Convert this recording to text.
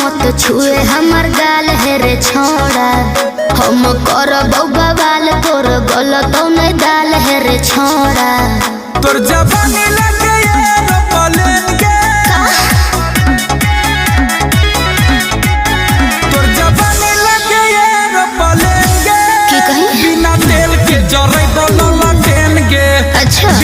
मत छुए हमर गाल है रे छोड़ा। हम करब बवाल तोर गलत नहीं दाल है रे छोड़ा। तोर जवानी लगे एरोप्लेन के, तोर जवानी लगे एरोप्लेन के। की कही? बिना तेल के जरे बोलो ट्रेन के। अच्छा